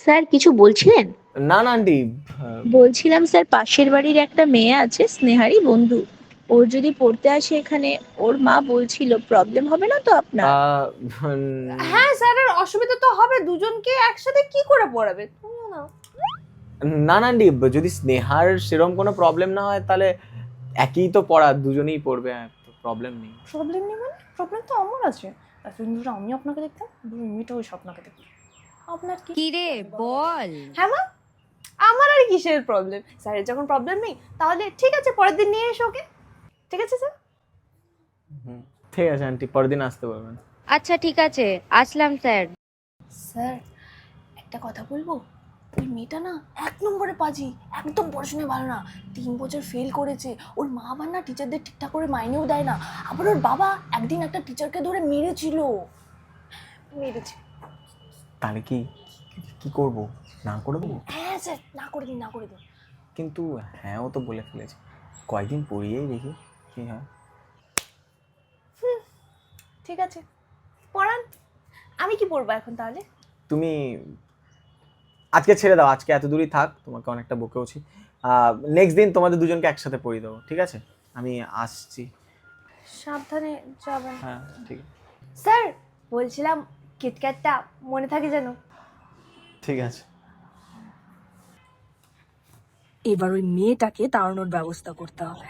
Sir কিছু বলছিলেন? না না আন্টি। বলছিলাম স্যার, পাশের বাড়ির একটা মেয়ে আছে, স্নেহারই বন্ধু। ওর যদি পড়তে আসে এখানে, ওর মা বলছিল প্রবলেম হবে না তো আপনার? হ্যাঁ স্যারের অসুবিধা তো হবে, দুজনকে একসাথে কি করে পড়াবে তুমিও না। না না আন্টি, যদি স্নেহার সেরকম কোনো প্রবলেম না হয় তাহলে একই তো পড়া, দুজনেই পড়বে, প্রবলেম নেই। প্রবলেম নেই মানে? প্রবলেম তো আমার আছে। এতদিন ধরে আমি আপনাকে দেখতাম, মেয়েটা ওই আপনাকে দেখতাম। আপনার কি? কি রে বল। হ্যাঁ মা, আমার আর কিসের প্রবলেম? স্যারের যখন প্রবলেম নেই তাহলে ঠিক আছে, পরের দিন নিয়ে এসো ওকে। ঠিক আছে স্যার? ঠিক আছে আন্টি, পরের দিন আসতে বলবেন। আচ্ছা ঠিক আছে, আসলাম স্যার। স্যার একটা কথা বলবো, ওই মেয়েটা না 1 নম্বরে পাজি, একদম পড়াশোনায় ভালো না, 3 বছর ফেল করেছে। ওর মা আবার না টিচারদের ঠিকঠাক করে মাইনেও দেয় না। আবার ওর বাবা একদিন একটা টিচারকে ধরে মেরেছিল। তাহলে কি কি করব? না করে দেবো? হ্যাঁ স্যার, না করে দিন, না করে দিন। কিন্তু হ্যাঁ, ও তো বলে ফেলেছে, কয়েকদিন পড়িয়েই দেখি কি হয়। ঠিক আছে, পড়ান। আমি কি পড়বো এখন তাহলে? তুমি আজকে ছেড়ে দাও, আজকে এত দূরই থাক, তোমাকে অনেকটা বকেওছি। নেক্সট দিন তোমাদের দুজনকে একসাথে পড়িয়ে দেবো, ঠিক আছে? আমি আসছি। সাবধানে যাবেন। হ্যাঁ ঠিক আছে। স্যার বলছিলাম, কিটক্যাটটা মনে থাকে যেন। ঠিক আছে। এবার ওই মেয়েটাকে তাড়ানোর ব্যবস্থা করতে হবে।